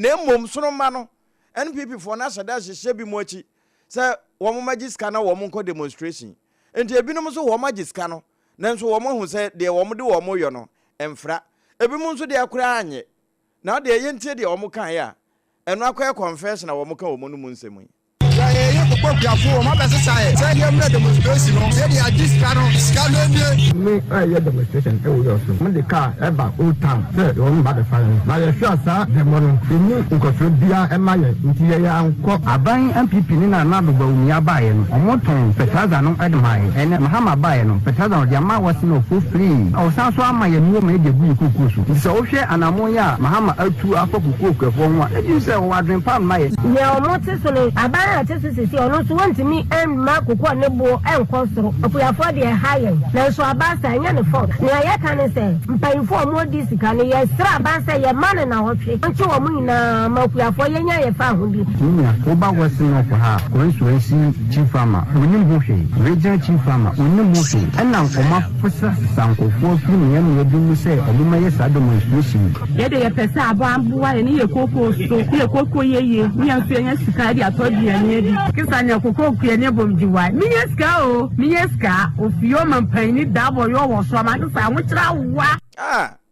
na mmom sono ma no NPP for na sada hye bi mo achi say wo mo magiska na wo mo nko demonstration enti ebinom so wo magiska no nanso wo mo hu say de wo mo de wo mo yo no emfra ebi mo nso de akura anye na de ye ntie de wo mo kan ya eno akoye confession na wo mo kan wo mo no mu nsemu demonstration when the car ever old town on bad fire now you sure sir the money the new Ukofobia emaye nti ya anko aban MPP ni na na do umi abaye no omoton petaza no edmai ene mahama baye no petaza de ama wasi no for free o san so ama ye nuo ma de gu ikukusu so wo hwe anamon ya mahama atu afokuku okafo ho a e say wo adwen pam mai ye omoti so le aban atesisi ono so wantimi ma kokko ne bo enkonsoro opuyafo de haye na so abasa nya ne fo na ye kan se mpayifo mo di sika ne ye sra abasa ye mane na hotwe nche wo mu na makuyafo ye nya ye fa ho bi nya wo ba wasi no ko ha constituency chief farmer onim bo hwe regional chief farmer onim bo hwe ena nkoma fosa sankofo fi ne ye bi mu se omuma ye sa demonstration ye de ye pesa abo ambuwa ne ye koko so ye koko ye ni anso ye sika di atodi ye ni bi kisa ne koko ku ye ne bomjiwa mi ye ska ofio mampani dabo yo wo so ma nsa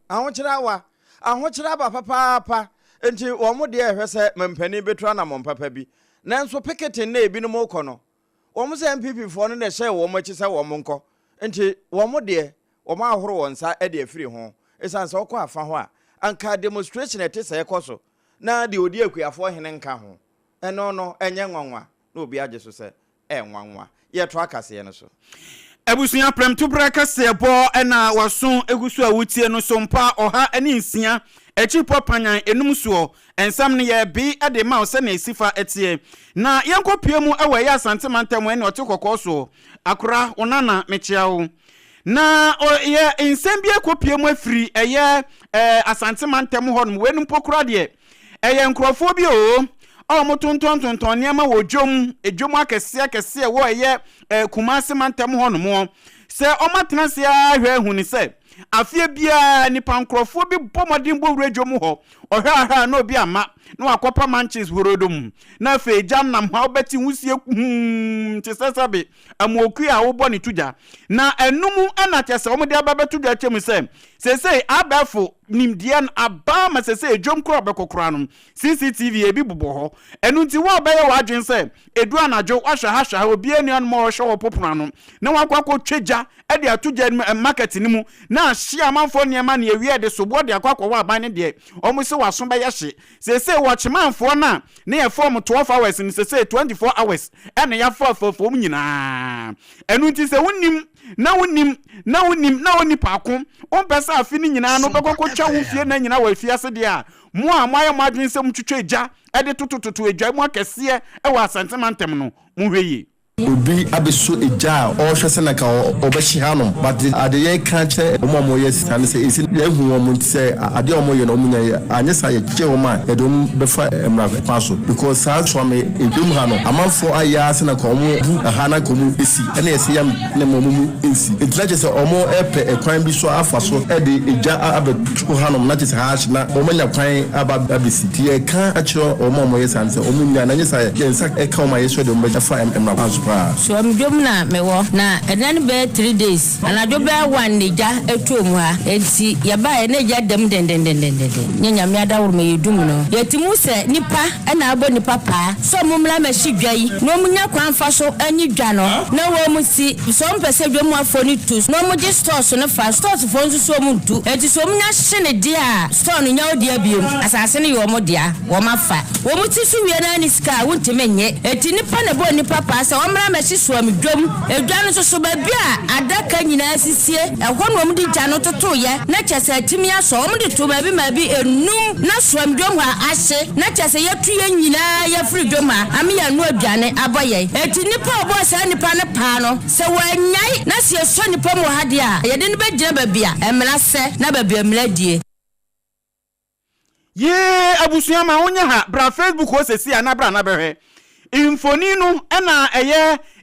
ahokyira wa ahokyira ba papa enti wo mo de ehwe se mampani betura na mompapa bi nanso picketing na ebi no mo kɔ no wo mo se MPP fo no na hye wo mo chi se wo mo nkɔ enti wo mo de wo ma ahoro won sa e de afiri ho esan se wo kɔ afa ho a anka demonstration ete se ekɔ so na de odi akuafo hene nka ho eno no enye nwanwa na obi age so se nwanwa ye to akase no so Ebusuya prem to breka sebo ena wason egusu awutie no sompa oha eni nsia echi popanyan enum suo ensam ne ye bi ade ma ose na esifa etie na yenkopie mu ewe ya asante mantem ene otekokko so akora onana mechiawo na ye ensem bi ekopie mu afiri eye asante mantem ho no wenum pokura de eye nkrofo bi o motonton niama wo ejom akese wo eye kumase mantem ho no mo se omatena se ahwe huni se afie bia nipa nkrofo bi bomodin bo wrejom ho ohwa na obi ama na akopa manches horodom na fe jannam ha obeti husie tisesabe amoku a wo boni tuja na enum anatese omode ababetu dwa chem se abafo nimdian abama se ejom kro bekokora no CCTV ebi bubo ho enu nti wo be ye wadwen se edu anajo ahwa obi enu mo hwe wo popona no na wakwakọ tweja e de atuja market ni mu na hye amanfo niema na ewie de sobo de akwakọ wa aban ne de omo se waso be ye hye se watchmanfo na ye form 12 hours ni se 24 hours ene ya fo nyina enu nti se wonim na oni paako on pesa afi ni nyina no bekokọ twa wo fie na nyina wa fie ase de a mo a moaye madwen se mtwetwe eja e de totototo eja mo akese e wa asantemantem no mo hweyi obi abeso eja o hwese na ka obeshi hanom but ade ye kan che omo yes tan se isi ehu omo ntse ade omo ye no omunya ye anyesa ye che omo e dom befa emra paso because sa so me edum hanom amanfo aya se na ka omo bu hana ko mu esi ene ese yam ne momu esi etlaje se omo epe ekwan bi so afa so e de eja abetu hanom na tse ha na omo nya kwan ababisi tie kan a che omo yes an se omunya na anyesa ye nsa e ka omo ye so de omo befa emra paso so amdom na mewo na edan be 3 days anajo be 1 neja etuomu ha enti ya ba na ja dem den nyanya me adawur me yedum no yetimu se nipa na abo nipa pa so mumla ma hidwai no munya kwanfa so anyi dwa no na wo mu si so mpese dwom afoni tu no mu ji store so na fa store fo nso so mu tu enti so munya hye ne dia store no nya odia biom asase ne yo mo dia wo mafa wo mu ti so wie na ni ska wontemenye enti nipa na bo nipa pa se machisuo amdwom edwan so ba bia adaka nyina sisie ehwo no mdi gya no toto ye na kyese atimi aso omdi to ba bi ma bi enum na so amdwom ha ahye na kyese yetu ye nyina ye firi dwom a ame ya no aduane aboye eti nipa obo sa nipa ne pa no se wanyai na se so nipa mo ha de a ye de ne ba gyina ba bia emra se na ba bia emra die ye abusuya ma wonya ha bra Facebook o sesi ana bra na behwe infonino ena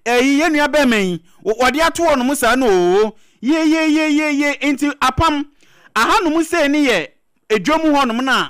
eye nua bemen wode ato no musa no ye enti apam aha no musa ni ye edwom ho no na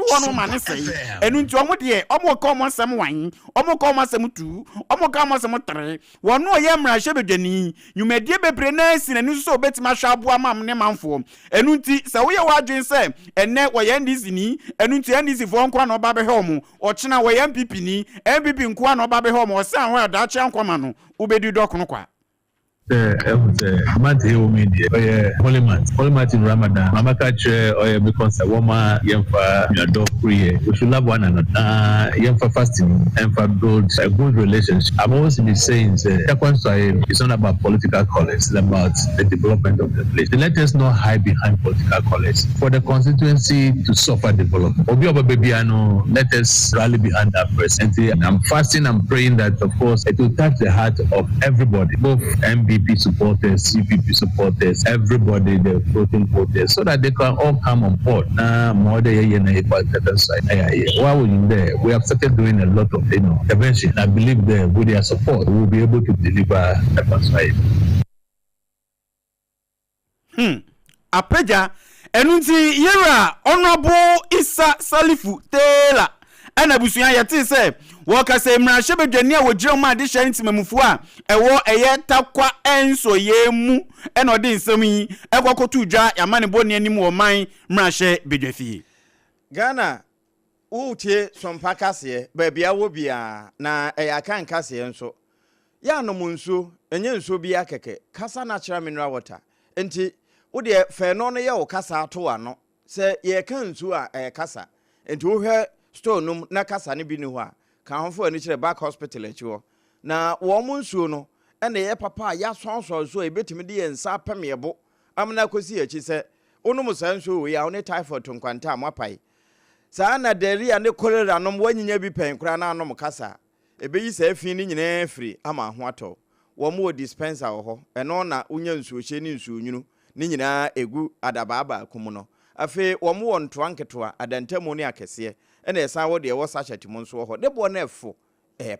one man say enu nti omo de omo ka omo asem wan omo ka omo asem tu omo ka omo asem tre won no ye mra hye bedwani nwumadie bebre na si na ni so betima hwa aboa mam ne manfo enu nti se wo ye wadwen se enne wo ye ndisi ni enu nti ndisi fo nkwa na oba be he omo ochina wo ye MPP ni MPP nkwa na oba be he omo o se anwa da che nkwa no ubedi dokno kwa Monday media Holymat in Ramadan. Mama catch because a woman yemfa your dog free. We should love one another. Yemfa fasting and for build a good relationship. I'm always been saying it's not about political colors, it's about the development of the place. Let us not hide behind political colors. For the constituency to suffer development. Let us rally behind that person. And I'm fasting and praying that of course it will touch the heart of everybody, both MPP supporters, CPP supporters, everybody, the voting voters, so that they can all come on board. Why were you there? We have started doing a lot of intervention. I believe that with their support, we will be able to deliver the side. Apeja, enunti yera honorable Isa Salifu Taylor. And Abusuya yati say woka se mrahye bedwani a wogire ma de hye ntimamufu a ewo eye takwa enso ye mu ena ode nsam yi ekokoto dwa yamane boni anim wo man mrahye bedwafie Ghana utie sompa kase babia wo bia na eya kan kase nso ya no munso enye nso bia keke kasa natural mineral water enti wo de fe no ye wo kasa ato ano se ye kan nso a kasa enti wo hwe store num na kasa ne bi ni ho a kan hofo ani kire back hospital achi wo na wo munso no ene ye papa ya sonso so ebetimi de yensa pamebo amna kosi achi se onum sanso we ya one typhoid tonkwanta amapai saa na deri ane cholera nom wanyinya bi pen kura na anom kasa ebeyi sa afi ni nyina free ama ho ato wo mo dispenser ho eno na unya nsuo hye ni nsuo nyunu ni nyina egu adababa kum no afi wo mo wonto anketoa adantemu ne akese ena esa wo de wo sachet mo nso ho de bo na efo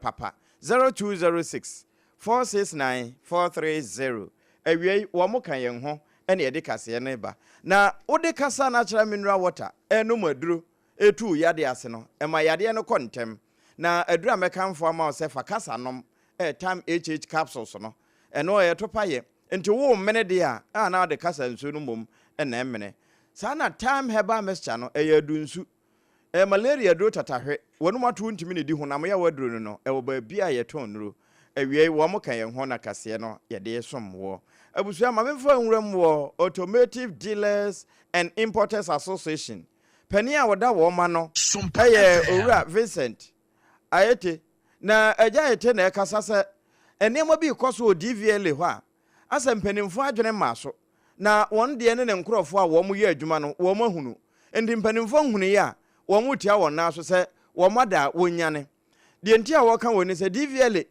papa 0206 469 430 awie wo mo kan yen ho ena ye de kase ne ba na wo de kasa natural mineral water eno maduro etu yade ase no ema yade no kontem na adura mekanfo ama o se fa kasa nom time HH capsules no eno ye topaye enti wo mene de a na de kasa nsu no mom ena emene sa na time heba mixture no edunsu malaria do tatahwe wonu mato ntimi ne di honam ya waduro no wo ba bia ye tonro awie wo mo kan ye ho na kase no ye de som wo abusu ama memfa nwuram wo Automotive Dealers and Importers Association Penia wada wo ma no eye owura Vincent ayete na aja yete na ekasa se enemo bi koso DVL ho a asempanimfo adwene maso na won de ne nkrofo a wo mo ye adwuma no wo mahunu ndi mpanimfo hunu ya wo mo tia won na so se wo mada wonyane de nti a wo kan woni se DVL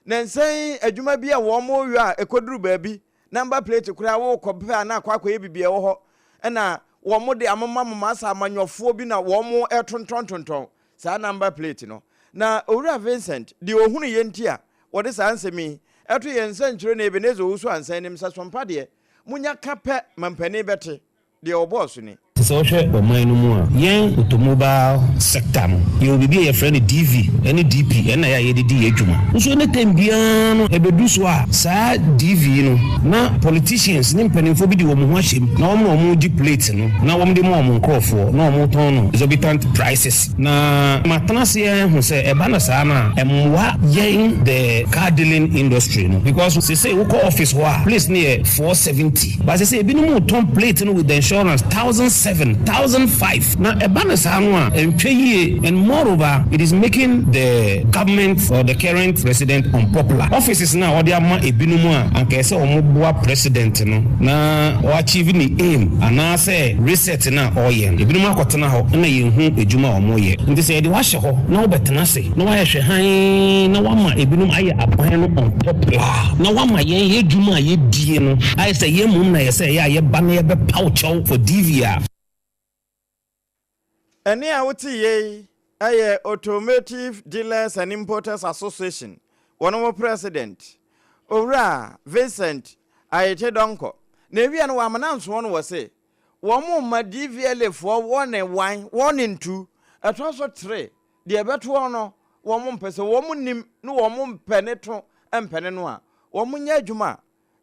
na nsen adwuma bi a wo mo wi a ekoduru baabi number plate kura wo kope na akwa ye bibie wo ho na wo mo de amama asa amanyofo bi na wo mo etontontonton sa number plate no na owura Vincent de ohunu ye nti a wo de sa ansemi eto ye nsankyiro na Ebenezer Owusu ansan nim sa sompa de munya kape mampani bete de oboso ni so hwe oman no mu a yen automobile sector no ye obi ye friend DV any DP na ya ye di adwuma nso ne tembia no ebedu so a sa DV no na politicians ne mpanimfo bi di wo ho ahyem na wo di plate no na wo de mo nkrofo na wo ton no exorbitant prices na matanase ye hu se eba na sa na emwa yen the car dealing industry no because say wo call office ho a place near 470 but say ebi no mo ton plate no with the insurance 1,005 na ebana sanwa entweye and moreover it is making the government or the current president unpopular offices na odi ama ebinumu a anka se omoboa president no na o achieve ni aim ana se reset na oyen ebinumu akotena ho na yehu ejuma omoye ndi se de wahye ho na obetena se na wahye han na wama ebinumu aye aban no unpopular na wama yen ejuma ye die no aye se yemum na ye se ye ba na ye be pouchow for DVR eni a wuti ye aye Automotive Dealers and Importers Association one of president owura Vincent ayete donko na wi an wa mananso won wo se wo mo ma DVL fo one and 2 atoso 3 de beto no wo mo mpese wo mo nim no wo mo mpene to empene no a wo mo nya adwuma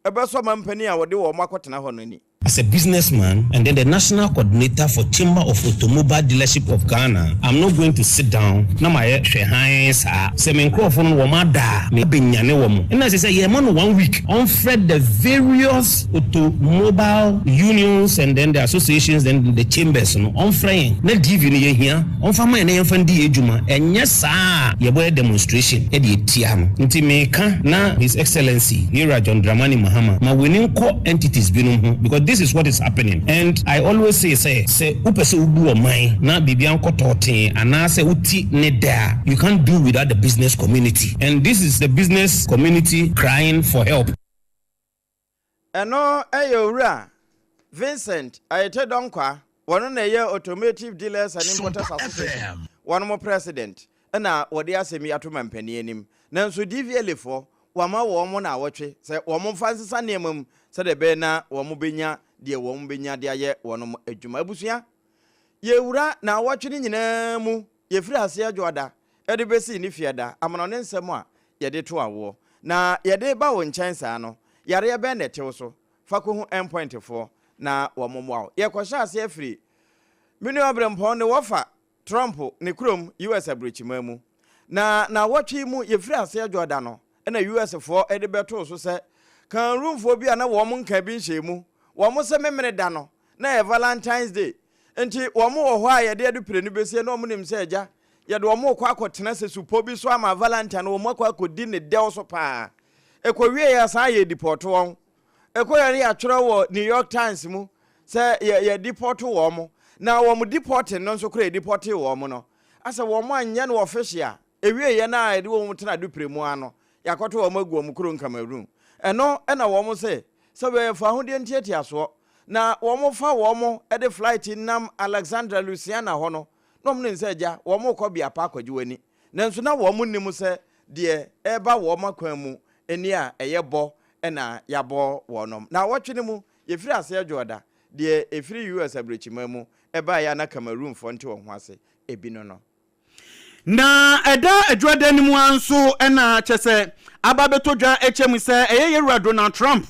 ebeso ma mpani a wo de wo makotena ho no ni. As a businessman and then the national coordinator for Chamber of Automobile Dealership of Ghana, I'm not going to sit down. Na my hands say me microphone womada me benyane womo. And as I say, yeah, man 1 week on Fred the various automobile unions and then the associations then the chambers no on Fred. Na give you here on fama na yemfandi ejuma enye saa ye boy demonstration e de tia no. Nti me ka na His Excellency here John Dramani Mahama ma winning core entities binum ho because this is what is happening. And I always say upese ubu omai na bibian kotote ana say uti ne there. You can't do without the business community. And this is the business community crying for help. Eno eyowura Vincent ayete donkwa wono na ye Automotive Dealers and Importers Association. One more president. Na wode asemi atoma mpani anim. Nanso DVL fo wama wo mo na wotwe se wo mo fansesa nemam se de be na wo mo benya de wo mo benya de aye wono adwuma abusua ye wura na wotwe ni nyina mu ye firi ase adwoda ede besi ni fiada amano ne nsɛm a yɛde to awo na yɛde ba wo nkyɛn saa no yare ebe na tew so fa ko hu endpoint fo na wo momoa yɛkɔhyɛ ase afiri mini abrempɔ ne wofa Trump ne krom US abrichima mu na wɔtwe mu yɛfiri ase adwoda no na US fo ede beto so sɛ kan room fo bia na wo mo nka bi nhye mu wo mo sɛ memere da no na Valentine's Day enti wo mo wo ho a yɛde adu pire ni besie na wo mo nim sɛ agya yɛde wo mo kɔ akɔtena sɛ supo bi so ama Valentine wo mo akɔ akɔdi ne del so paa ekɔwie ya saa yɛ deport wɔn ekɔyɛ ya atwerɛ wɔ New York Times mu sɛ yɛ deport wo mo na wo mo deport no nso kɔ deport wo mo no asa wo mo anyɛ no official ewie yɛ na yɛde wo mo tena adu pire mu ano yakɔto wo mo agu wo mo kuro Cameroon ɛno ɛna wo mo sɛ bɛ fa ho de ntiatia so na wo mo fa wo mo de flight nam Alexandria Louisiana hɔ no nom ne nse ja wo mo kɔ bia pa akɔgye wani nanso na wo mo nim sɛ de ɛba wo mo kwan mu eni a ɛyɛ bɔ ɛna yabɔ wo nom na wɔtwe ne mu yɛfiri ase adwoda de efiri US abrichima mu ɛba ya na Cameroon fo nte wo ho ase ebi no na ɛda adwoda ne mu anso ɛna kyɛsɛ aba betodwa ɛkyɛm sɛ ɛyɛ yɛwura Donald Trump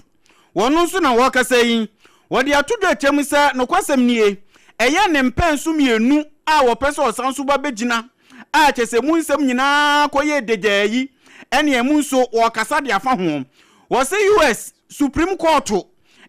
wɔno nso na wɔkasa yi wɔde atodwa ɛkyɛm sɛ no kwasɛm nie ɛyɛ ne mpenso mienu a wɔpɛ sɛ ɔsan so ba begina a kyɛsɛ mu nsɛm nyinaa kɔyɛ degya yi ɛne mu nso wɔkasa de afa ho wɔsɛ US Supreme Court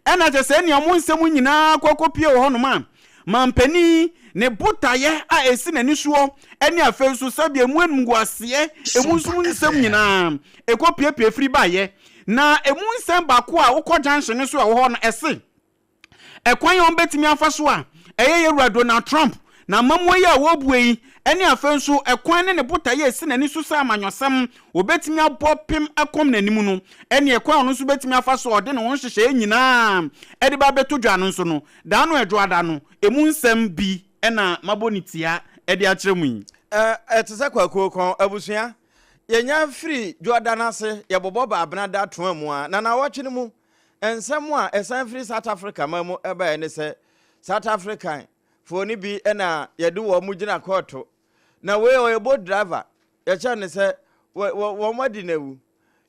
ɛna kyɛsɛ ne mu nsɛm nyinaa kɔkɔpie wɔ hɔ no ma mampani ne botaye a esi na nisuo ene afenso sabe emu enguasie emu nsum nyina ekopie free baye na emu nsem bako a wokọ junction so a wo ho no ese ekwan yon betimi afa so a eye yewura Donald Trump na mamoyi a wobuei ene afenso ekwan ne botaye esi na nisu sa amanyosem obetimi abopim akom nanim no ene ekwan no so betimi afa so ode ne won hyehye nyina ede ba betodwa no so no da no edwoada no emu nsem bi ena mabonitia ede akyeremu yi etese kwakoko abusua yenya free Jordan ase yebobo ba abna da to amu a na wɔtwe mu ensem a esan free South Africa mamu eba ene se South African for ni bi ena yede wo mu gina court na we oyebo driver ya cha ne se wo madi nawu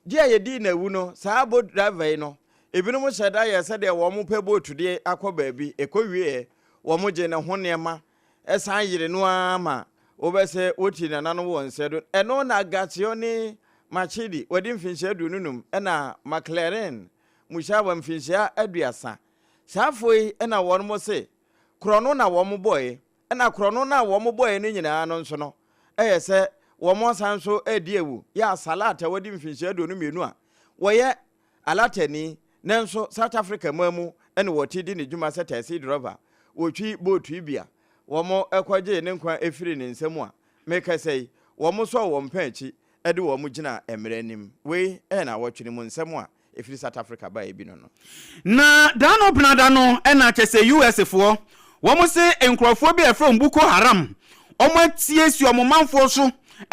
dia yedi nawu no saa bo driver no ebinu mo sheda ye se de wo mu pe boat de akɔ baabi ekowie wo mu je ne ho nema esan yire no ama obese oti na nanu won sedo eno na gatio ni machidi wadi mfinhia dununum ena McLaren mushawa mfinhia aduasa safoi ena won mo se krono na wo mo boy ena krono na wo mo boy ni nyina no nso no eye se wo mo sanso ediewu ya salata wadi mfinhia dunumenu a wo ye alatani nanso South Africa mamu ena wotidi ni dwuma se taxi driver wotwi boat ibia womo ekwaje ne nkwa efiri ne nsemu a meka sei womo so wo mpanchi ede womo gina emrenim we na wotwene mu nsemu a efiri South Africa ba ebi no na dano bnada no na kyese US fo womo se enkrofo bi efrem Boko Haram omo atie si omo manfo so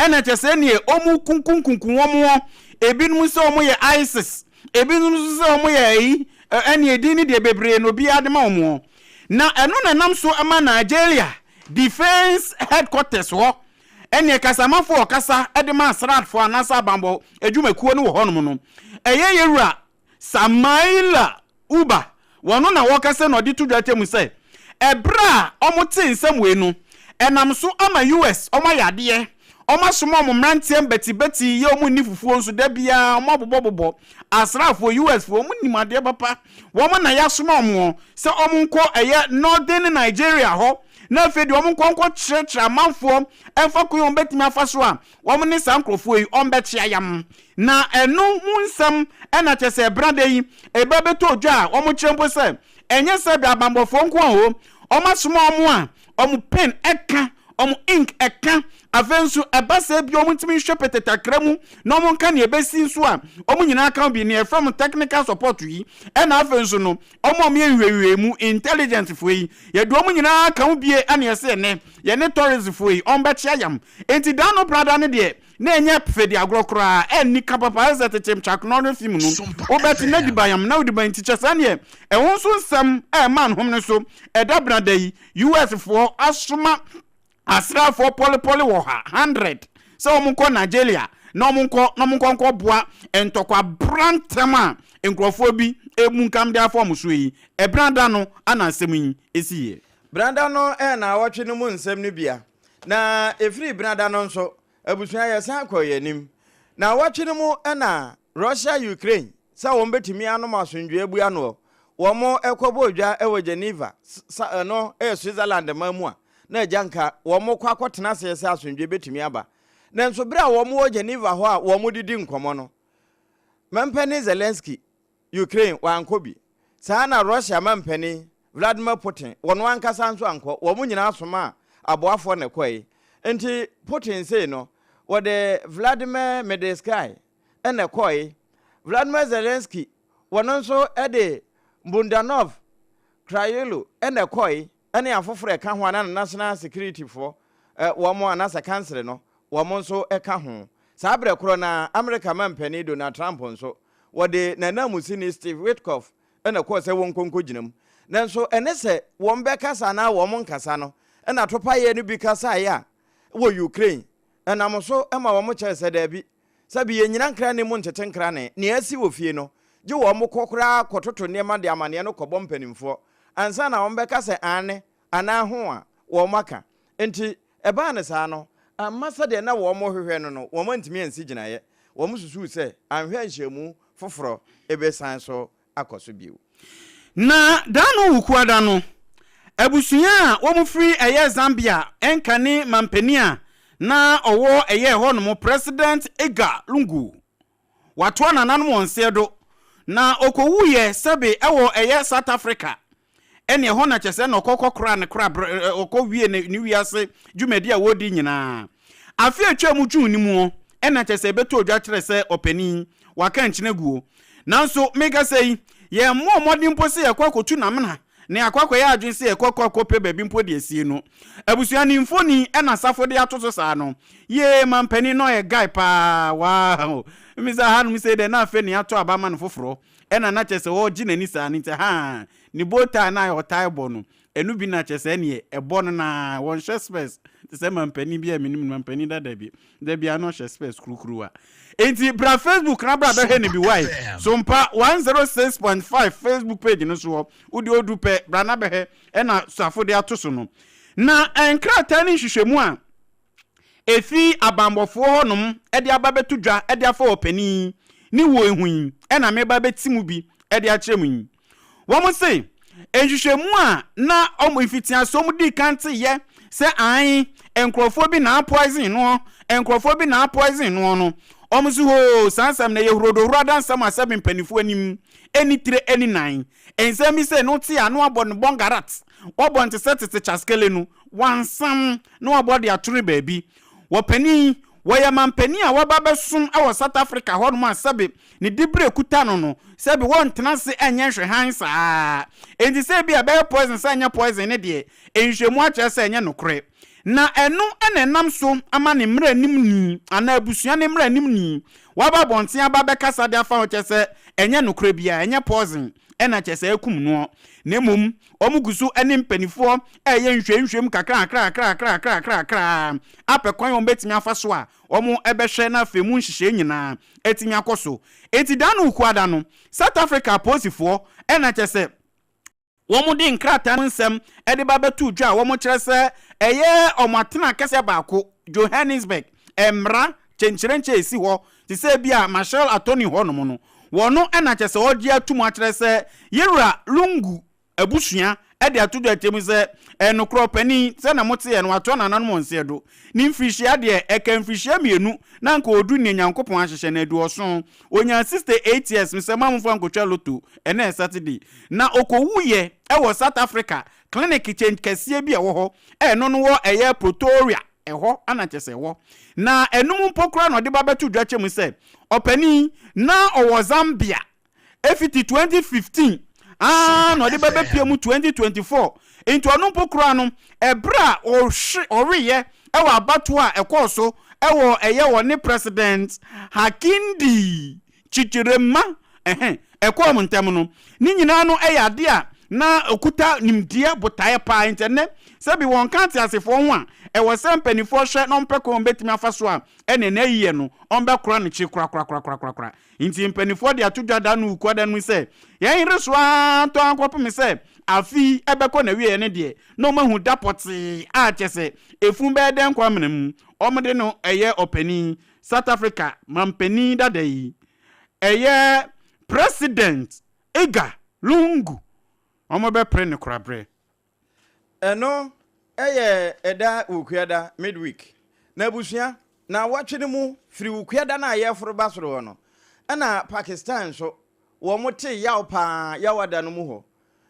na kyese ne omo kunkunkunkun womo ebinum se omo ye ISIS ebinum se omo ye yi ene edi ni de bebre no bi ade ma omo na eno na nam so ama Nigeria Defense Headquarters ho ene kasamafo kasa edema SARFO anasa bambo edwumakuo no ho no no eye yewura Samaila Uba wono na wokase no de tudwatem se ebra omote nsem we no enam so ama US omayade omasomo omrantiam betibeti ye omu ni fufuo nso da bia omabobobobo SARFO US fo omu nimade papa womo na yasoma omo se omunko eye Northern Nigeria ho na fedi omunko nko kyerɛkyerɛ amanfo emfa ko yon betimi afaso a womo ne sankrofo yi ombɛkyea yam na eno munsam ena kyese brade yi eba beto odwa womo kyerempo se enye se bia bambofo nko ho omasoma omo a omo pen eka omo ink eka avensu ebase bi omutimi hwepetetakra na omo nka ne ebesi nso a omo nyina kan bi ne from technical support yi na avensu no omo enwewe mu intelligence fo yi ye do omo nyina kan bi ane ese ne ye ne tourism fo yi ombɛkyea yam enti dan no brada ne de na enye fedi agrokra enni kapapa ezetetem chakno no film no obeti na dibayam na odiban tichesa ne ehon so nsam man hom ne so eda brada yi US fo asoma SARFO poli wo ha 100 sɛ ɔmo Nigeria na ɔmo nkɔ boa entokwa brantama nkrofo bi emu nkam de afọ so yi branda no ana asɛm yi esiye branda no na wɔtwe no mu nsɛm no bia na efiri branda no nso abusua yɛ san kɔ yanim na wɔtwe no mu na Russia Ukraine sɛ wɔn betumi anom asondwe abu ano wɔn ɛkɔbɔ odwa ɛwɔ Geneva no Switzerland mamu a na agyanka wɔn kɔ akɔtena sɛ asondwe betumi aba na nso bere a wɔn wɔ Geneva hɔ a wɔn didi nkɔmɔ no Mampani Zelensky Ukraine wankobi saa na Russia mampani Vladimir Putin wɔn ankasa nso ankɔ wɔn nyina asoma aboafo ne kɔe enti Putin say no wɔde Vladimir Medvedev ene kɔe Vladimir Zelensky wɔn nso de Bundanov Krayelo ene kɔe ene afoforo ka ho ana national security for wɔn anasa council no wɔn nso ka ho saa bre koro na America mampani Donald Trump nso wɔde nanamusini Steve Witkoff ene kɔ sɛ wɔn konko ginam nanso ene sɛ wɔn bɛkasa na wɔn nkasa no ena topa ye no bi kasa ya wɔ Ukraine enam so ema wɔn kyerɛ sɛ da bi sabi ye nyina nkra ne mu ntete nkra ne asi wɔ fie no gye wɔn kokora kɔtoto nneɛma de amane no kɔbɔ mpanimfoɔ ansa na wɔn bɛkasa ane ana ho a wɔn maka enti ɛbaa ne saa no amasa de na wɔn hwehwɛ no no wɔn ntimi ansi gyinaeɛ wɔn susu sɛ anhwɛ nhyiamu foforo ebesan so akɔso biu na dano ukuada no abusua a wɔn free ɛyɛ Zambia enkane mampania na owo ɛyɛ hɔ no mo President Edgar Lungu wato nananom onse do na okowu ye sebe ɛwɔ ɛyɛ South Africa ɛne hɔ na kyese na okokokora ne kra okowie ne wiase dwumadi a wodi nyina afi atwa mu twu ni mu ɛna kyese beto odwa kyerɛ sɛ opani waka nkyene guo nanso mega sɛ ye mo modin po se yakokotu na mena ne akwakọ ya adwen se ekokọ pe baabi mpo de asie no abusua ni mfoni na safo de atoto saa no ye mampani no ye guy pa wow misa hanu se de na afe ne ato abama no foforo na kyese wo ginani saa ni te ha ni bota na yo taibo no enu bi na kyese ne ebo no na won share space te se mampani bi aminim mampani da bi ano share space kurukuru a enti bra Facebook na bra be he ne bi wai SOMPA 106.5 Facebook page no so udi odu pe bra na be he na safo de atoso no na enkrata ne hwehwemu a efi abambofo honom e de aba betudwa e de afa opani ni wo ehun e na me ba betimu bi e de akyeremu wo mo se enhwehwemu a na omo ifitian so mu di kante ye se an enkrofo bi na poison no enkrofo bi na poison no omusu ho sansam na yehrodo hrodan sam asem mpanifo anim eni tire eni nan ensam se no ti anu abon bongarat obon te setete chaskele no wansam no abode atore baabi wopani woya mampani a wababesum awo South Africa ho no asabe ne dibre kuta no sebe won tenase enye hwe hansa enti se bia be poison sa anya poison ne de enhwemu a kyerɛ sɛ enye nokore na enu enenam so ama ne mra nim ni ana abusua ne mra nim ni waba bonten aba bekasa de afa ho kyese enye nokre bia enye poison ena kyese akum no na mum omugusu ene mpanifo eye nhwehwem kakra apekwan o betimi afa so a omu ebehwe na afemu nhihye nyina etimi akoso eti danu ukuada no South Africa posifo ena kyese womu di nkrata nsem ede ba betu dwa womu kyerɛ sɛ ɛyɛ ɔmatena kɛse baako Johannesburg emra chenchirenche esi hɔ ti sɛ bia Marshall Attorney hɔ no mo no wono ɛna kyerɛ sɛ ɔdi atumu akyerɛ sɛ Yewura Lungu abusua ede atudu atemu sɛ enokro pani sɛ na mote ye no ato na nanom onse do ni mfihia de eka mfihia mienu na nka odu ne Nyankopɔn ahyehye na adu oso onya 68 years msema mfo ankotwa loto ene Saturday na okowuye ewo South Africa clinic change kɛseɛ bi ɛwɔ hɔ ɛno no wɔ ɛyɛ Pretoria ɛhɔ ana kyese ɛwɔ na enum mpokura no de ba betu dwache mu sɛ opani na ɔwɔ Zambia efiti 2015 no de ba bepie mu 2024 into ɔno mpokura no ɛbra ɔreyɛ ɛwɔ abato a ɛkɔ so ɛwɔ ɛyɛ wɔ ne President Hakindi Chichirema ɛkɔ mu ntem no ni nyina no ɛyɛ ade a na okuta nimdia botae pa internet sabi won kan ti asefo ho a e wo se mpanifo hwe no mpeko betimi afaso a ene na yiye no onbe kora ne chi kra inti mpanifo de atodwada no ukwada no se yen reswa to ankopem se afi ebeko na wiye ne de no mahu dapoti a chese efun be den kwamenam omde no eye opani South Africa mampani dadai eye president Ega Lungu omo be pre ne korabre eno eye eda ukuada midweek na busua na watwene mu firi ukuada na ayeforo basoro no ana Pakistan so wo mote yaw pa yawada no mu ho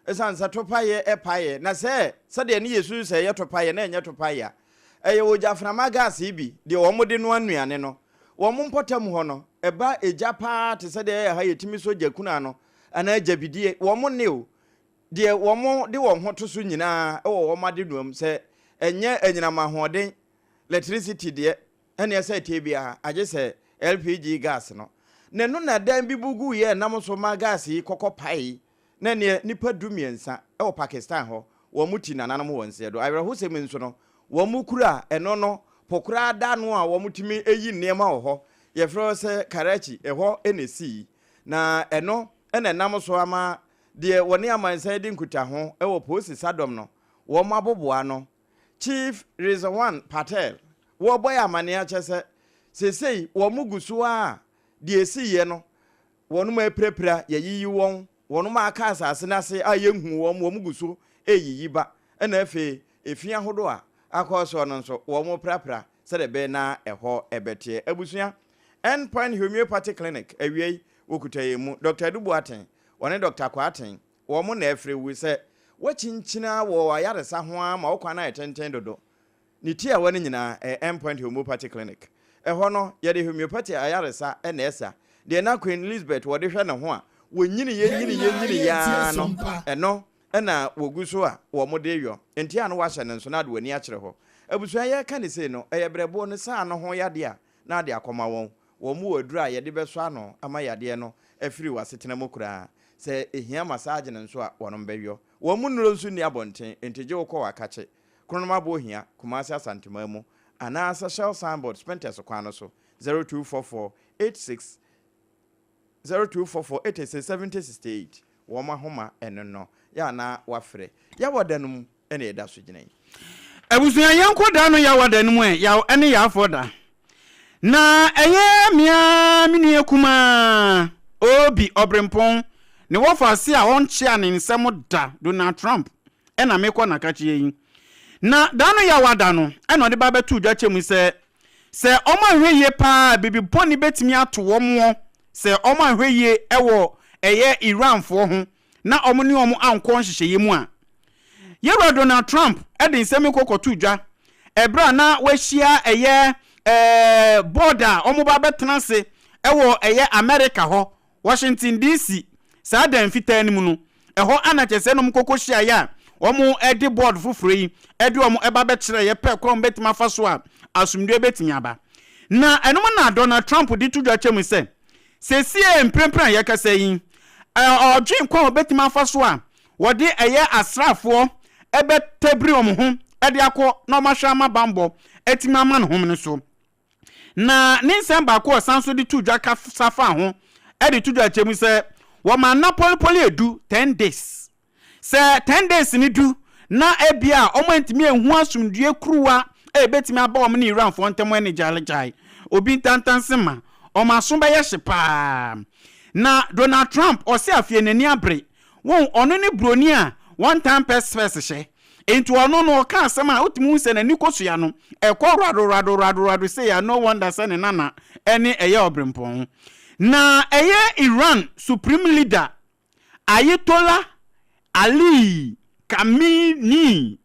esansa topaye epaye na se de ne Yesu se ye topaye na enye topaye eye wo jaframa gas ibi de wo mode no anuane no wo mpotam ho no eba eja pa te se de ha yetimi so jakuna no ana ajabidie wo mo ne o de wo mo de wo ho to so nyina wo made nuam se enye anyinama hoden electricity de ene se tebia age se LPG gas no ne no na dan bi bugu ye nam so ma gas yi kokopai na ne nipa dumiensa wo Pakistan ho wo muti nananam wonse do awere ho sem nso no wo mukura eno no pokura da no a wo mutimi eyi nema wo ho ye fro se Karachi eho enesi na eno ene nam so ama de woni amansan di nkuta ho wo posi sadom no wo maboboa no Chief Rizwan Patel wo boy amane a chese sesei wo mugusu a de esiye no wonu ma prepra yeyiyi won wonu ma aka asase na se a yehu wo mugusu eyiyi ba ena efe efia hodo a akoso no nso wo mu prapra se de be na eho ebete abusua Endpoint Homeopathy Clinic awie wokutaye mu Dr. Dubuaten wone Dr. Kwaten wo mu na efre wu se wachinchina wo ayaresa ho ama wo kwana etenten dodo ni ti a woni nyina Endpoint Homeopathy Clinic eho no ye de homeopathy ayaresa na esa de na Queen Elizabeth wo de hwe ne ho a wonyini ye ya no eno na woguso a wo mo de yo enti a no wa hye ne nso na de wani a kire ho abusua ye ka ne sei no eye brebo no sa no ho yade a na de akoma won wo mu wadura ye de beso ano ama yade no afiri wasetena mokura se ehia massage ne nso a wono bewyo wo mu nuro nso ni abonten enti je wo kwa wakache kronoma bo hia kumasi asantema mu ana asa shell signboard spenters kwano so 0244867068 wo ma homa eno no ya na wafre ya wodanum ene eda so gine abusua yanko da no ya wodanum ya ene ya afoda na eye mia mini ekuma obi obrempon ne wofase a wonche ane nsem da Donald Trump ena mekọ na kachi yi na da no ya wada no ena ode ba betu dwa chemu se omo hweye pa bibi boni betimi ato wo mo se omo hweye ewo eye Iran fo ho na omo ni omo anko nhyehyeye mu a yero Donald Trump ede nsem kokotu dwa ebra na wahia eye border omo ba betena se ewo eye America ho Washington DC sa dan fitan mu no eho anachese no mkokohia ya omo edi board fufuri edi omo eba bekire ye pe krom betima faso a asumdwe betinya ba na enum na Donald Trump di tudwa chemu se sie mprempren ye kasa yin odwin kwa betima faso a wode eye asrafo ebe tebri omo ho edi akọ na omahwa ma bambo etima ma no hom so na ninsem ba ko sanso di tudwa ka safa ho edi tudwa chemu se wo ma na poli edu 10 days se 10 days ni du na ebia omantimi ehu asumdue kruwa ebetimi aba om ni Iran fo ntem ene jalejai obi tantansema o ma so be ye hyepa na Donald Trump o se afie nani abre won ono ni broni a one time pes hye enti ono no ka asema otimu se nani kosuya no rado say ya no wonder say ne nana ene eye obrempon na eye Iran supreme leader Ayatollah Ali Khamenei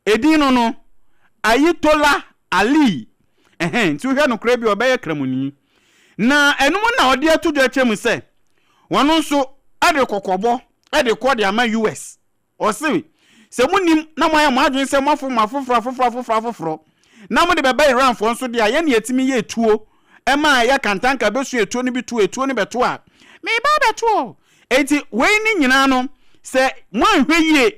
edino no Ayatollah Ali tu hwe no krabi obeye kramuni na enum na ode atudo achemu se wono nso ade kokobo ade kode ama US ose se munim na moya mo adwen se mafofro na mo de beba Iran fo nso de aye na yetimi ye etuo ema ya kantanka besu etuo ni bitu etuo ni beto a me ba beto enti we ni nyina no se mon hweye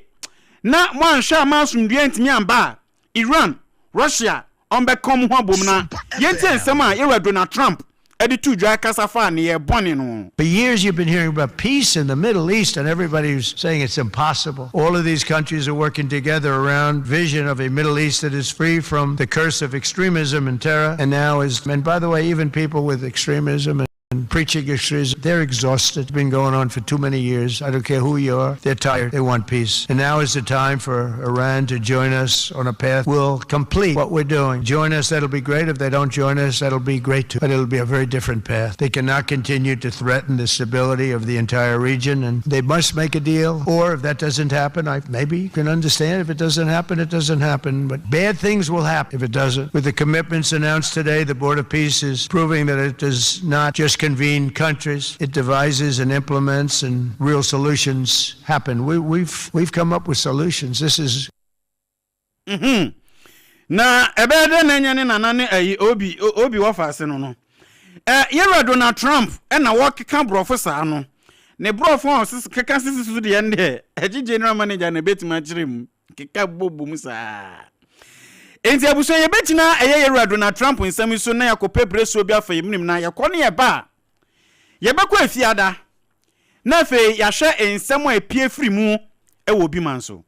na mon sha masundue ntimi amba Iran Russia on be come ho bom na yenti ensem a yewa Donald Trump edi tu dwa kasafa ne ye bone no. For years you've been hearing about peace in the Middle East and everybody's saying it's impossible. All of these countries are working together around vision of a Middle East that is free from the curse of extremism and terror, and now is, and by the way, even people with extremism and preaching extremism, they're exhausted. It's been going on for too many years. I don't care who you are. They're tired. They want peace. And now is the time for Iran to join us on a path. We'll complete what we're doing. Join us. That'll be great. If they don't join us, that'll be great too. But it'll be a very different path. They cannot continue to threaten the stability of the entire region, and they must make a deal. Or if that doesn't happen, maybe you can understand. If it doesn't happen, it doesn't happen. But bad things will happen if it doesn't. With the commitments announced today, the Board of Peace is proving that it does not just convene countries, it devises and implements, and real solutions happen. We've come up with solutions. This is na ebede na nyane nanane ayi obi wafase no yero Donald Trump na wokeka professor no ne brofo sis keka sisi de ende eji general manager na betima kirem keka bobum sa enti abuso ye betina yero Donald Trump nsam so na yakope preso bi afa yimnim na yakone ye ba ye bekọ afiada na fe ya hwe nsam a pie firi mu wo bi manso.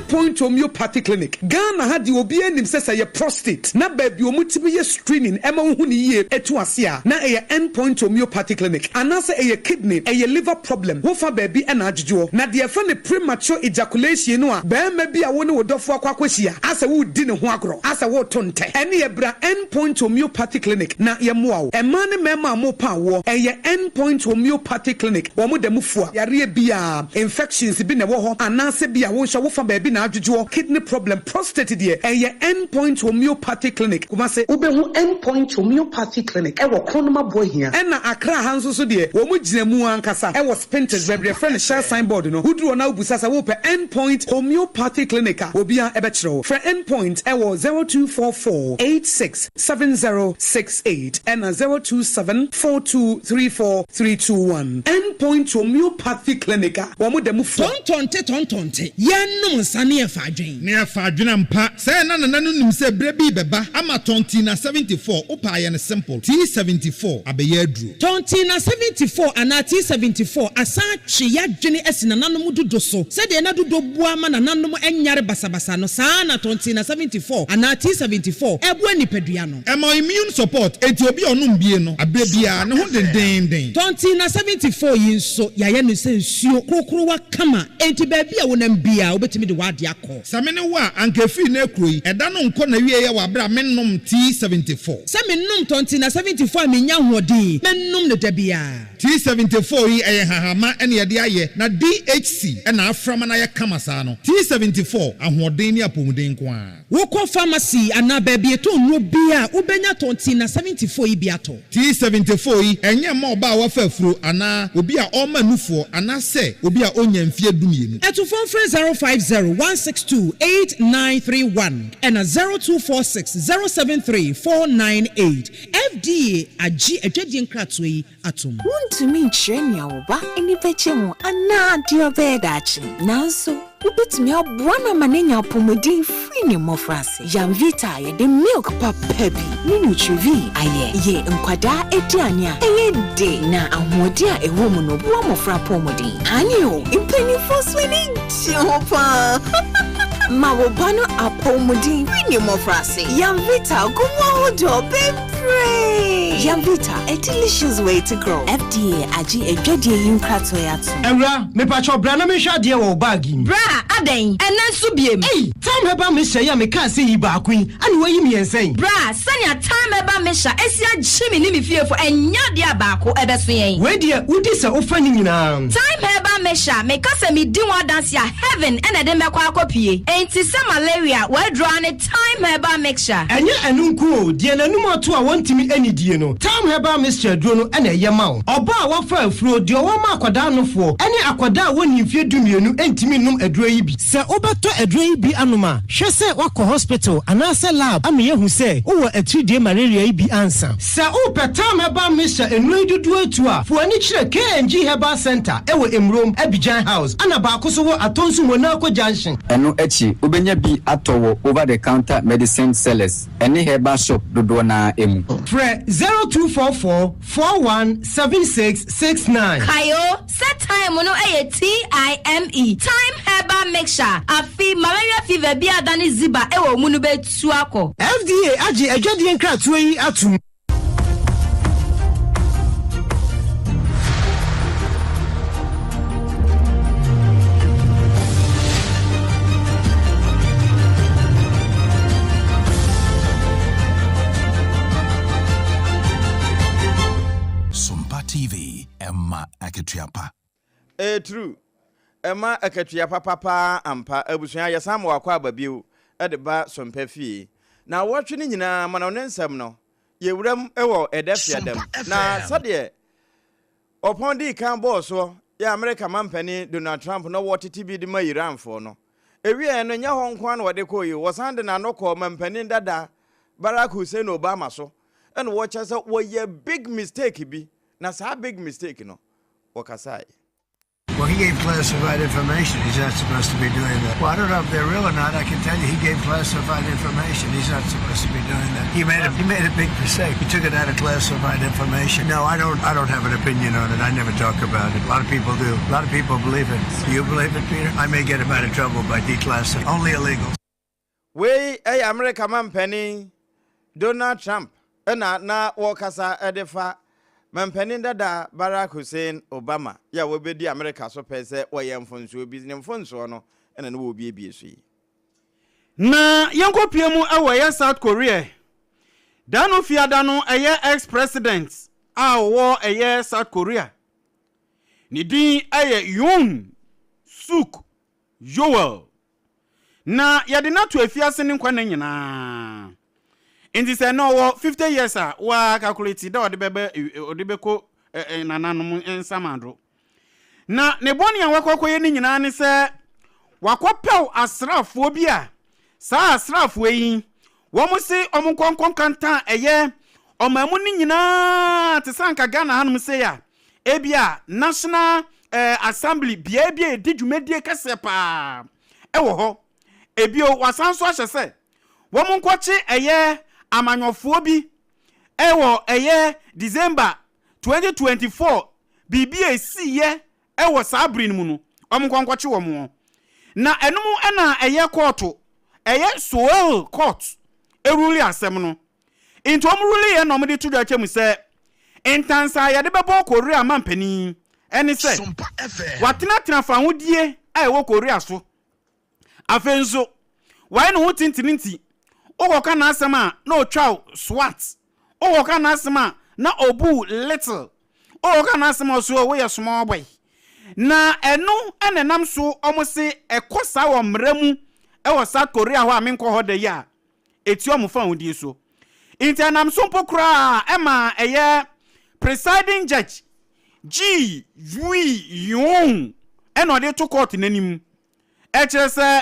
Point homeopathy clinic Ghana had obi anim sesa ye prostate na baby omutimi ye screening ema hu ni ye etu ase a na ye endpoint homeopathy clinic anase ye kidney ye liver problem wo fa baby na adjujo na de fa ne premature ejaculation no a ba ma bi a wo ne wodofo akwakwahia ase wo di ne ho agro ase wo tonte ene ye bra endpoint homeopathy clinic na ye moa wo ema ne mema mo pa wo ye endpoint homeopathy clinic wo mo dem fua yare bia infections bi ne wo ho anase bia wo hwa wo fa baby na adjujo kidney problem prostate de endpoint homeopathy clinic kuma se ubehu endpoint homeopathy clinic wo konoma bohia na akra hanso so de wo mu ginamu ankasa wo spintex bebre friend share signboard no huduro na ubusasa wo pe endpoint homeopathy clinic obia ebechiro for endpoint wo 0244867068 and 0274234321 endpoint homeopathy clinic wo mu dem tontonte yanum sane afadwen ne afadwen ampa say na nanu nim se brebi beba ama tontina 74 opa ye ne simple T74 abeye aduru tontina 74 ana T74 asa twe yadwene asina nanom dodo so se de na dodo bua ma nanom enyare basabasa no saa na tontina 74 ana T74 ebu anipadua no ema immune support enti obi onum bie no abrebia ne ho denden tontina 74 yinso yaye no se nsuo krokro wa kama enti ba bia wonam bia obetimi de wade akọ samene wa ankefi na ekroyi eda no nko na wie ye wa bra mennom T74 samennom tontina 74 menya hodi mennom ne dabia T74 yi eye hahama ene ye de aye na DHC ena aframa na ye kama sa no T74 ahoden ni apomuden ko a wokọ pharmacy ana ba bia to no bia ubenya tontina 74 yi bia to T74 yi enye ma oba wa fafuro ana obi a o manufo ana se obi a onya mfie dumienu eto phone 050-162-8931 and 0246-073-498 FDA agi adwadi nkratoi atom wuntumi nkyerenya wo ba eni beche mu ana diobeda nanso ubetumi abwana manenya pomodin free ne mofrase Jamvita ye de milk papa bi ni nutrivi aye ye nkwada ediane a eye de na ahode a ewo mu no bo mofra pomodin anyo impeni foswini chopa mawobano apomodin free ne mofrase Jamvita gumo do pray Jamvita, a delicious way to grow. FDA agi edwadi yinkratoyato. Emra, me pacho bra na me hwa de wo bagi. Bra, aden, enan so biem. Hey, time heba me hya ya me kan se yi ba kwin. Ani wayi me ensen. Bra, sanya time heba me hya esia gyimi ni me fiefo enya de abako ebeso yen. We de udi se ofa ni nyina. Time heba me hya me kasa me di wa dance ya heaven ena de mekwa akopie. Enti se malaria malaria we draw on a time herbal mixture. Enye enunku die nanum ato a wontimi anidie no. Time herbal mixture duro no ena yema wo. Oba a wafa afuro de wo ma akwada nofo. Ene akwada woni mfie dumienu entimi num aduro yi bi. Se obeto aduro yi bi anoma, hwe se wakọ hospital anase lab ameye hu se wo atridie malaria yi bi ansa. Se o time herbal mixture enu dudu atu a, fo ani kire KNG Herbal Center ewo Emrom Abidjan House ana ba akoso wo atonsu Monaco Junction. Eno echi ubenya bi atowo over the counter medicine sellers any herbal shop dodo na emu. Fre 0244 417669. Kayo set time no TIME time herbal mixture afi malaria fever bi adani ziba ewo munu betu akọ. FDA agi adwade nkratoa yi atum. TV Emma Akatuapa. True. Emma Akatuapa papa ampa abusuya yasam wakwa ababiu ede ba sompa fie. Na wotwe nyina mana onensem no yewuram ewo edafia dem. Na sade opon di kan boss so ya America mampani Donald Trump no wotete bi di ma Iran fo no. Ewie no nya ho nkwa na wode koyi wasande na no ko mampani dada Barack Hussein Obama so. And watch us wo ye big mistake bi. Now, it's a big mistake, you know. Wakasai. Well, he gave classified information. He's not supposed to be doing that. Well, I don't know if they're real or not. I can tell you he gave classified information. He's not supposed to be doing that. He made a big mistake. He took it out of classified information. No, I don't have an opinion on it. I never talk about it. A lot of people do. A lot of people believe it. Do you believe it, Peter? I may get him out of trouble by declassifying. Only illegal. We, America man penny, Donald Trump. Na wakasa edefa. Mampeni dada Barack Hussein Obama ya wobedi America so pese woyem fonso business fonso no ena no obi ebiesu na yankopie mu awoye South Korea dano fiada no eye ex president wo eye South Korea ni din eye Yoon Suk Yeol na yade na to afiase ne nkwa na nyina. Inti say no 50 years wa calculate da odebeko nananom ensamandro na ne boni an wakokoye ni nyina ne se wakopel asrafo bi a sa asrafo yi wo mo se omunkonkon kanta eye omamu ni nyina te sanka Ghana hanum se ya ebia National Assembly bia edwumedie kase pa ewo ho ebio wasanso ahyese wo mo nkochi eye amanyofo bi ewo eye December 2024 BBAC ye ewo sabrin mu no omkonkwache wo mo na enum ena eye court eye Seoul court eruli asem no into omruli ye no mede tudu akyem se intansa ye de bebo Korea mampani eni se watena fa hodie ewo Korea so afenzo why no tintinti owoka na asema na otwa swat owoka na asema na obu little owoka na asema so we small boy na enu enenam so omose ekosa wo mramu ewo South Korea ho amenko ho de ya eti omufa hodie so internam so pokra ema eye presiding judge Ji Yoon eno de to court nanim e kire se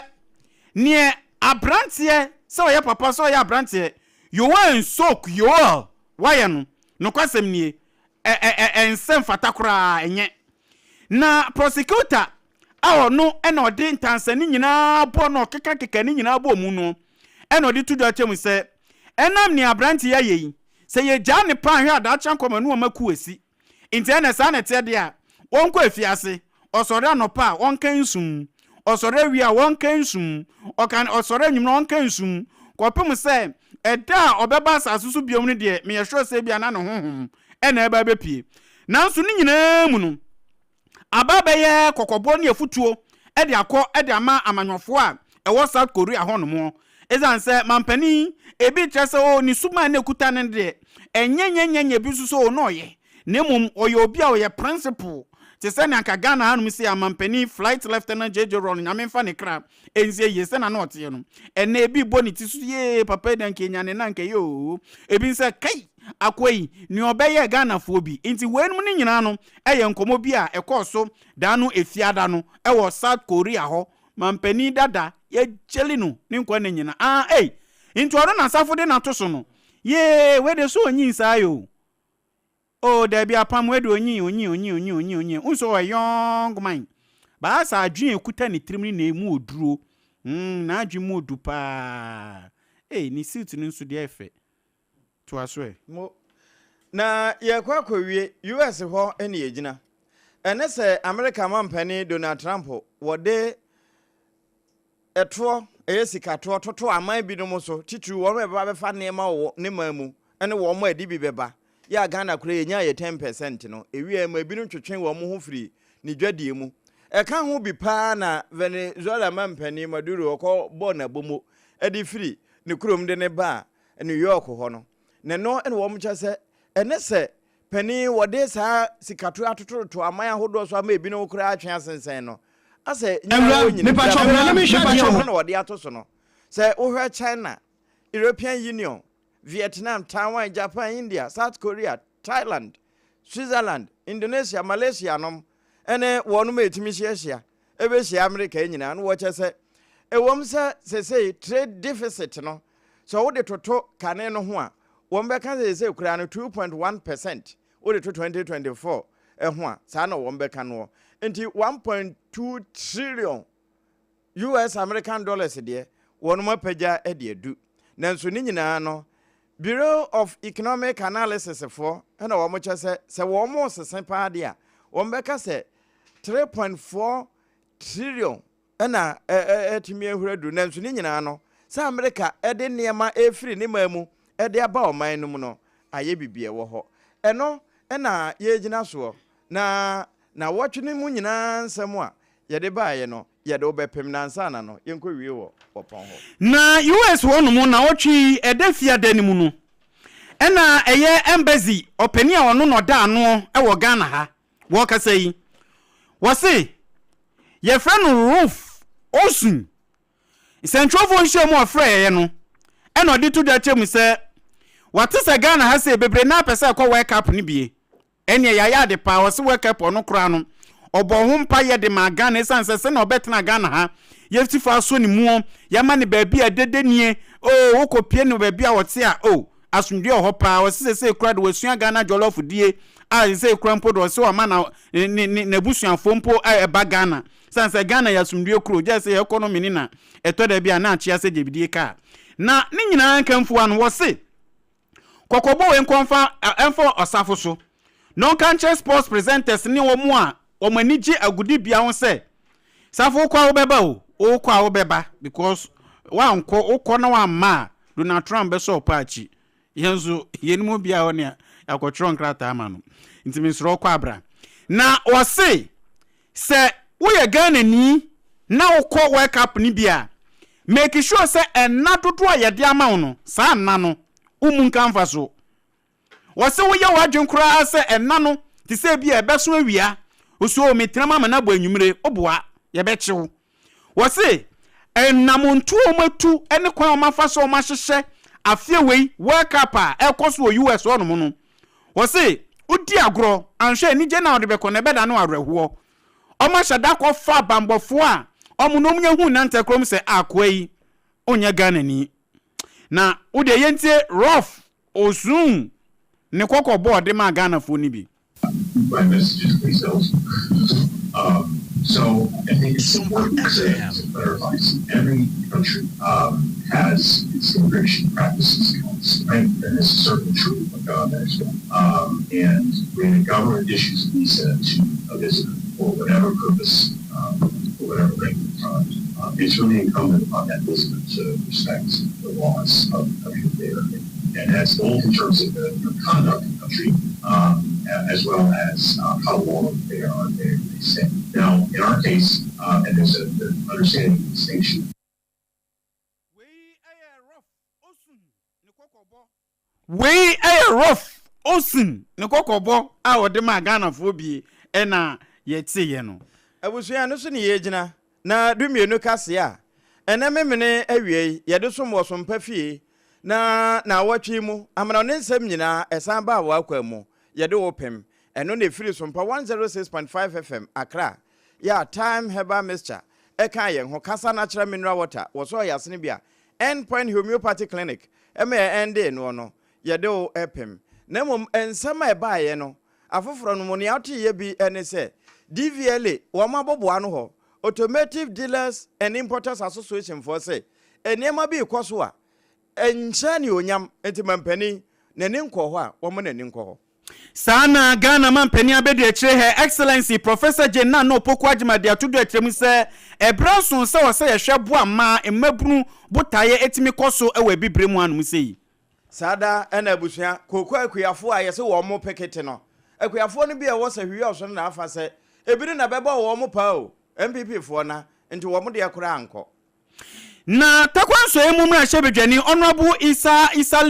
ne abrantie so ya papa so ya abrantie you wan soak your why no kwasem nie ensem fatakura enye na prosecutor awo no ena odi ntansani nyina bo no keka ni nyina bo mu no ena odi tudu achem se enam ni abrantie ya yi se ye ja ne pan hwe adacha nkomanu o makuesi intene sa na te de a wonko afiase osore anopa wonkan nsum osore wi a wonkan nsum okan osore nyum wonkan nsum kopem se eda obeba sasusu biom ne de me yehwe se bia na no honhom ena eba bepie nanso ni nyina mu no ababa ye kokobo ne afutuo e de akọ e de ama amanyofo a ewo South Korea honomo ezan se mampani ebi trese o ni suma na ekuta ne de enyenyenyenye bi suso o no ye nemum oye obi a oye principal te sɛ ne anka Ghana hanum si amampani flight lieutenant JJ Ron nyame mfa ne kra enzie ye sɛ na na ɔte no ene ebi boni ti so ye papa dan kenya ne na nka yo ebi sɛ kai akwai ni obeye Ghana fo bi nti wenum ne nyina no eye nkomo bi a ekoso da no efiada no ewo South Korea ho mampani dada ye cheli no ne nkwa ne nyina nti ɔno na safo de na to so no ye we de so onyi nsa yo oh there be apam we de onyi unso a young man ba sa adwen ekuta ne tirim na emu oduro na adwen mu odu pa ni suit no nso de efe to aswe mo na ye kwakowie US ho ene yegina ene se America mampani Donald Trump wode eto sika toto aman bi no so titru wo meba be fa nema wo ne mamu ene wo mo adi bi beba ya Ghana kura yenya ye 10% no ewie ma bi no twetwen wo mo ho firi ni dwadie mu eka ho bi pa na Venezuela mampani Maduro okọ bona bomo edi firi ne kurom de ne ba New York ho no ne no ene wo mo kyase ene se pani wode sa sikatu atoto aman ahodo so ama bi no kura atwe asensen no ase nipa chobra na me hwa na wode atoso no se wo China, European Union, Vietnam, Taiwan, Japan, India, South Korea, Thailand, Switzerland, Indonesia, Malaysia nom ene wonu metimi hia ebe hia America nyina no wo kyese ewom se trade deficit no so wo de toto kane no ho a wo mbeka se kura no 2.1% wo de to 2024 ho a sa na wo mbeka no enti 1.2 trillion US American dollars de wonu mapaja e de adu nanso ni nyina no Bureau of Economic Analysis for na wo mo kyese se wo mo sesen pa de a wo mbeka se 3.4 trillion na etimi ehuradu nanso ni nyina no sa America ede niema efiri ni mamu ede aba oman no mu no aye bibie wo ho eno na ye gina so na wotwe mu nyina nsem a ye de baaye no ye de obepem nansa na no yenko wie wo popon ho na US wonu mu na wotwe ede fiada ni mu no ena eye embassy opani a wono no da ano e wo Ghana ha wo kasa yi wose ye friend roof osun centrofo nhye mu ofre ye no ena odi to da chem se wate se Ghana ha se bebre na pese kwa World Cup ni bie ene ya de pa wose World Cup no kra no obo ho mpa ye de ma Ghana sanse se na obetena Ghana ha yefti fa so ni mu ya ma ne ba bia dedenie wo kopie ne ba bia wote a asundie ho pa wose se kra de wasua Ghana jollof die a se kra mpo do se o ma na busuafo mpo ba Ghana sanse Ghana ya asundie kro je se economy ni na eto da bia na achia se jebidie ka na ni nyina nkamfu an wose kokobo we nkonfa enfo osafo so non country sports presenters ni wo mu a o manije agudi bia ho se safo kwa wo beba o kwa wo beba because wa nko ukọ na wa ma Donald Trump be so paachi yenzo yenimu bia ho ne akotro nkrata ama no ntimi sro kwa abra na o se wo ye Ghana ni na ukọ World Cup ni bia make sure se enna toto a ye de ama wo no sa nna no umunka mfa so wose wo ye wadwen kura se enna no ti se bia ebeso awia oso metrama ma na bo anwumre oboa ye be chew wose ennamontu omatu ene kwan o mafa so o ma hyehye afie wei World Cup a ekoso US ono mu no wose udi agro anhwe ni je na ode be kona beda na areho o ma hyada ko fa bambofo a omunom nya hu na ntakrom se akwai onya Ghana ni na ude yentie rough osun ne kokko board ma Ghana fo ni bi my messages themselves. So I think it's important to clarify. Every country has its immigration practices, right? And this is certainly true of Ghana as well. And when a government issues a visa to a visitor for whatever purpose, for whatever length of time, it's really incumbent upon that visitor to respect the laws of the country they are in. And that's both in terms of the conduct of the country, as well as how long they stay. Now, in our case, and there's an understanding distinction. We a rough osun ne kokobo a wode ma Ghana fo bi na yɛtie yɛ no abusua no so ne yɛgyina na dumienu kase a ɛnɛ memene awie yɛde som wɔ SOMPA fie na watwe mu amana ne nsɛm nyinaa ɛsan ba wa akwa mu yɛde wo pem ɛno ne firi SOMPA 106.5 FM Accra ya time herbal mixture ɛka yɛn ho kasa natural mineral water wɔso yɛasene bia endpoint homeopathic clinic ɛma ɛnde no yɛde wo pem na mom ensɛm a ɛbaayɛ no afoforo no mo ne atiyɛ bi ɛne sɛ DVLA wɔn aboboa no hɔ Automotive Dealers and Importers Association for say enema bi kɔso a enhyɛ ne onyam entimampani n'ani nkɔ hɔ a wɔn n'ani nkɔ hɔ Sana Ghana mampani abedu akyire he Excellency Professor Jenna no Poko Agimade atodo akyerem sɛ ebraso sɛ wɔsɛ yɛhwɛ boa ma mmabunu botaye etimi kɔso ɛwɔ bibire mu anum sei sada ɛna abusua kokɔ akuyafo a yɛsɛ wɔn mo pekete no akuyafo no bi a wɔsɛ hwie ɔso na afa sɛ ebiri na bɛbɔ wɔn mo pa o MPP for na nti wɔn de akora ankɔ na takwanso emu mra hyɛ bedwani honorable Isa